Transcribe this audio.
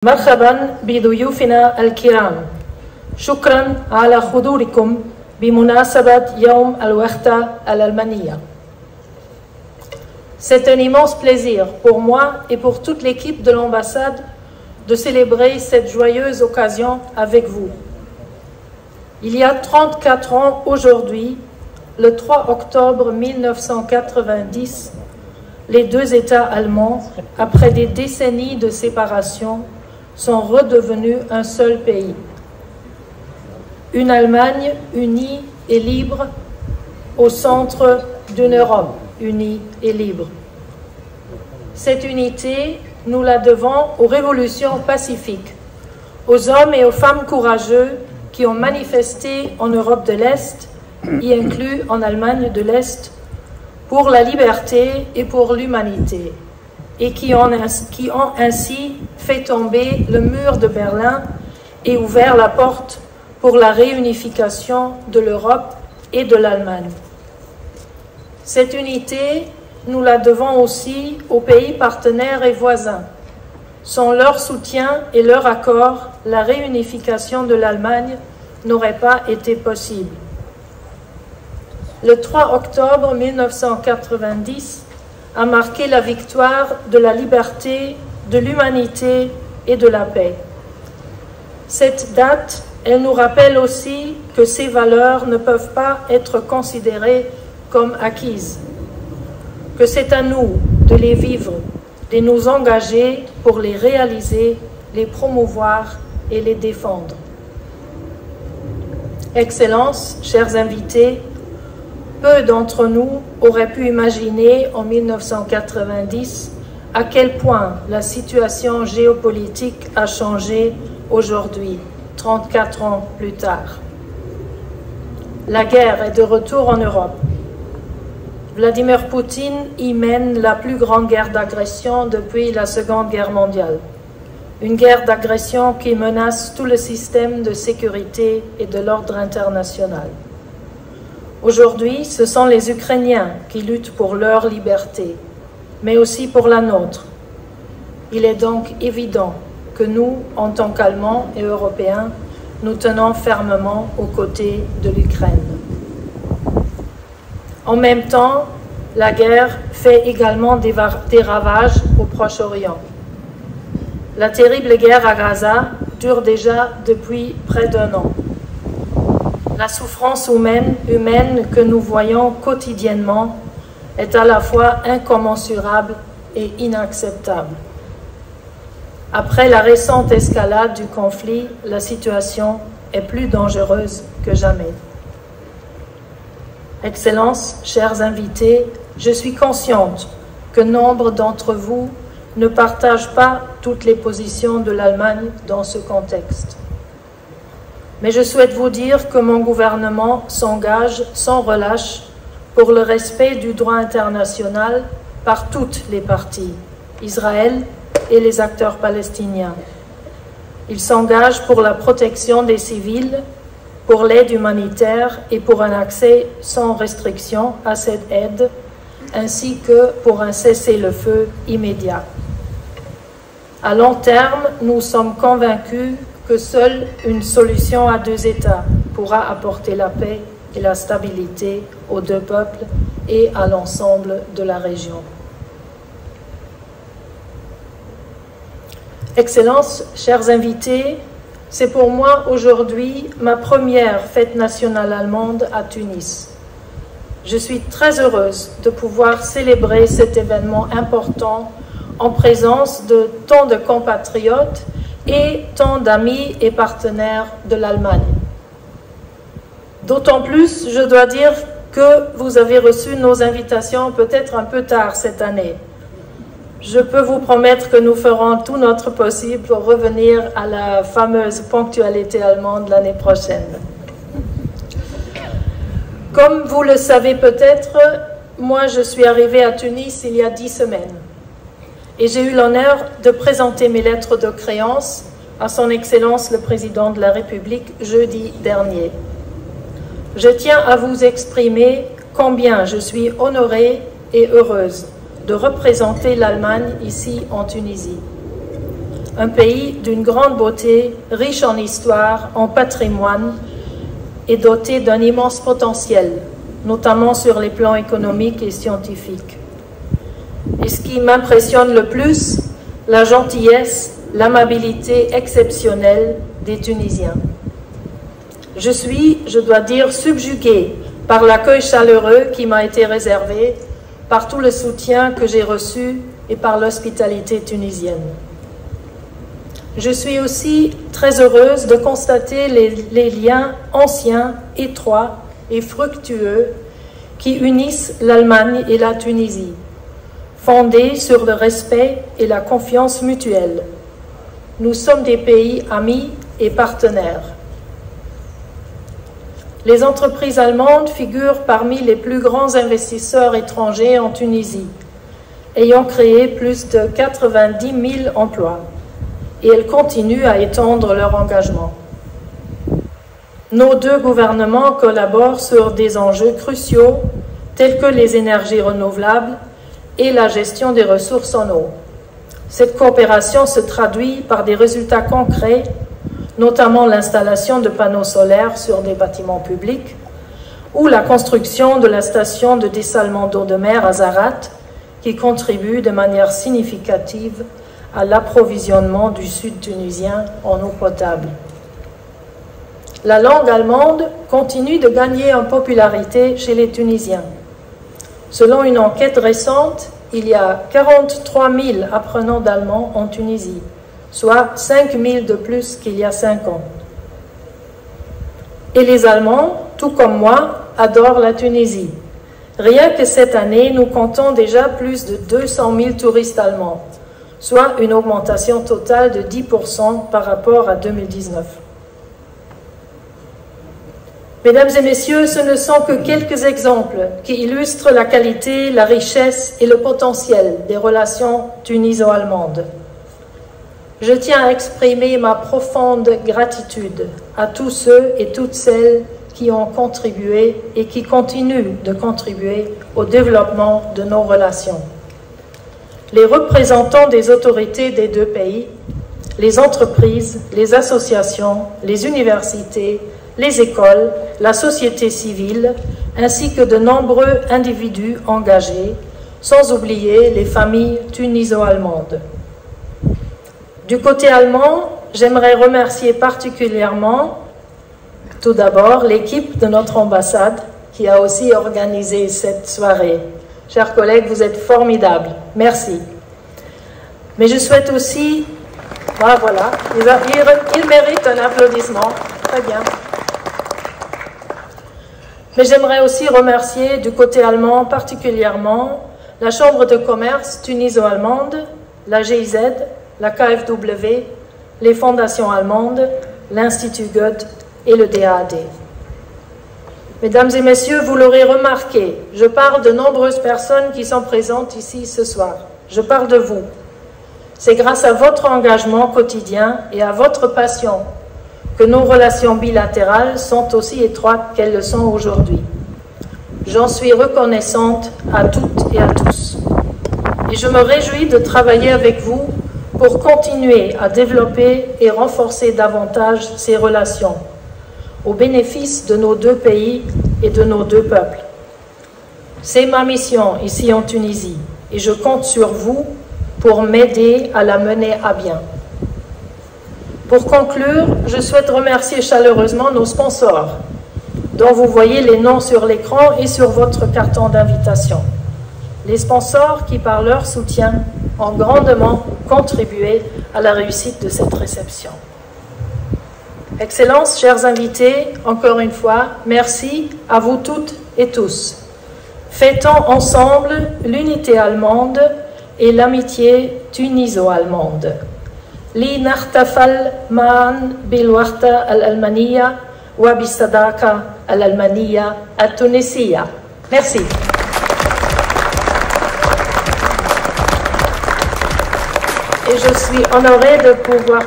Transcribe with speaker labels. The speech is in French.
Speaker 1: مرحبا بضيوفنا الكرام. شكرا على حضوركم بمناسبة يوم الوحدة الألمانية. C'est un immense plaisir pour moi et pour toute l'équipe de l'ambassade de célébrer cette joyeuse occasion avec vous. Il y a 34 ans aujourd'hui, le 3 octobre 1990, les deux États allemands, après des décennies de séparation, sont redevenus un seul pays. Une Allemagne unie et libre au centre d'une Europe unie et libre. Cette unité, nous la devons aux révolutions pacifiques, aux hommes et aux femmes courageux qui ont manifesté en Europe de l'Est, y inclus en Allemagne de l'Est, pour la liberté et pour l'humanité, et qui ont ainsi fait tomber le mur de Berlin et ouvert la porte pour la réunification de l'Europe et de l'Allemagne. Cette unité, nous la devons aussi aux pays partenaires et voisins. Sans leur soutien et leur accord, la réunification de l'Allemagne n'aurait pas été possible. Le 3 octobre 1990 a marqué la victoire de la liberté, de l'humanité et de la paix. Cette date, elle nous rappelle aussi que ces valeurs ne peuvent pas être considérées comme acquises, que c'est à nous de les vivre, de nous engager pour les réaliser, les promouvoir et les défendre. Excellences, chers invités, peu d'entre nous auraient pu imaginer en 1990 à quel point la situation géopolitique a changé aujourd'hui, 34 ans plus tard. La guerre est de retour en Europe. Vladimir Poutine y mène la plus grande guerre d'agression depuis la Seconde Guerre mondiale. Une guerre d'agression qui menace tout le système de sécurité et de l'ordre international. Aujourd'hui, ce sont les Ukrainiens qui luttent pour leur liberté, mais aussi pour la nôtre. Il est donc évident que nous, en tant qu'Allemands et Européens, nous tenons fermement aux côtés de l'Ukraine. En même temps, la guerre fait également des ravages au Proche-Orient. La terrible guerre à Gaza dure déjà depuis près d'1 an. La souffrance humaine que nous voyons quotidiennement est à la fois incommensurable et inacceptable. Après la récente escalade du conflit, la situation est plus dangereuse que jamais. Excellences, chers invités, je suis consciente que nombre d'entre vous ne partagent pas toutes les positions de l'Allemagne dans ce contexte. Mais je souhaite vous dire que mon gouvernement s'engage sans relâche pour le respect du droit international par toutes les parties, Israël et les acteurs palestiniens. Il s'engage pour la protection des civils, pour l'aide humanitaire et pour un accès sans restriction à cette aide, ainsi que pour un cessez-le-feu immédiat. À long terme, nous sommes convaincus que seule une solution à deux États pourra apporter la paix et la stabilité aux deux peuples et à l'ensemble de la région. Excellences, chers invités, c'est pour moi aujourd'hui ma première fête nationale allemande à Tunis. Je suis très heureuse de pouvoir célébrer cet événement important en présence de tant de compatriotes et tant d'amis et partenaires de l'Allemagne. D'autant plus, je dois dire que vous avez reçu nos invitations peut-être un peu tard cette année. Je peux vous promettre que nous ferons tout notre possible pour revenir à la fameuse ponctualité allemande l'année prochaine. Comme vous le savez peut-être, moi je suis arrivée à Tunis il y a 10 semaines. Et j'ai eu l'honneur de présenter mes lettres de créance à son Excellence le Président de la République jeudi dernier. Je tiens à vous exprimer combien je suis honorée et heureuse de représenter l'Allemagne ici en Tunisie. un pays d'une grande beauté, riche en histoire, en patrimoine et doté d'un immense potentiel, notamment sur les plans économiques et scientifiques. Et ce qui m'impressionne le plus, la gentillesse, l'amabilité exceptionnelle des Tunisiens. Je suis, je dois dire, subjuguée par l'accueil chaleureux qui m'a été réservé, par tout le soutien que j'ai reçu et par l'hospitalité tunisienne. Je suis aussi très heureuse de constater les liens anciens, étroits et fructueux qui unissent l'Allemagne et la Tunisie, fondés sur le respect et la confiance mutuelle. Nous sommes des pays amis et partenaires. Les entreprises allemandes figurent parmi les plus grands investisseurs étrangers en Tunisie, ayant créé plus de 90 000 emplois, et elles continuent à étendre leur engagement. Nos deux gouvernements collaborent sur des enjeux cruciaux tels que les énergies renouvelables et la gestion des ressources en eau. Cette coopération se traduit par des résultats concrets, notamment l'installation de panneaux solaires sur des bâtiments publics ou la construction de la station de dessalement d'eau de mer à Zaraat, qui contribue de manière significative à l'approvisionnement du sud tunisien en eau potable. La langue allemande continue de gagner en popularité chez les Tunisiens. Selon une enquête récente, il y a 43 000 apprenants d'allemand en Tunisie, soit 5 000 de plus qu'il y a 5 ans. Et les Allemands, tout comme moi, adorent la Tunisie. Rien que cette année, nous comptons déjà plus de 200 000 touristes allemands, soit une augmentation totale de 10% par rapport à 2019. Mesdames et messieurs, ce ne sont que quelques exemples qui illustrent la qualité, la richesse et le potentiel des relations tuniso-allemandes. Je tiens à exprimer ma profonde gratitude à tous ceux et toutes celles qui ont contribué et qui continuent de contribuer au développement de nos relations. Les représentants des autorités des deux pays, les entreprises, les associations, les universités, les écoles, la société civile, ainsi que de nombreux individus engagés, sans oublier les familles tuniso-allemandes. Du côté allemand, j'aimerais remercier particulièrement, tout d'abord, l'équipe de notre ambassade qui a aussi organisé cette soirée. Chers collègues, vous êtes formidables. Merci. Mais je souhaite aussi... Ah, voilà, ils méritent un applaudissement. Très bien. Mais j'aimerais aussi remercier du côté allemand particulièrement la Chambre de commerce tuniso-allemande, la GIZ, la KfW, les fondations allemandes, l'Institut Goethe et le DAAD. Mesdames et messieurs, vous l'aurez remarqué, je parle de nombreuses personnes qui sont présentes ici ce soir. Je parle de vous. C'est grâce à votre engagement quotidien et à votre passion que nos relations bilatérales sont aussi étroites qu'elles le sont aujourd'hui. J'en suis reconnaissante à toutes et à tous. Et je me réjouis de travailler avec vous pour continuer à développer et renforcer davantage ces relations, au bénéfice de nos deux pays et de nos deux peuples. C'est ma mission ici en Tunisie et je compte sur vous pour m'aider à la mener à bien. Pour conclure, je souhaite remercier chaleureusement nos sponsors, dont vous voyez les noms sur l'écran et sur votre carton d'invitation. Les sponsors qui, par leur soutien, ont grandement contribué à la réussite de cette réception. Excellences, chers invités, encore une fois, merci à vous toutes et tous. Fêtons ensemble l'unité allemande et l'amitié tuniso-allemande. Li nahtafal ma'an bil-wahda al-Almaniya wa bis-sadaqa al-Almaniya at-Tunisiya. Merci. Et je suis honorée de pouvoir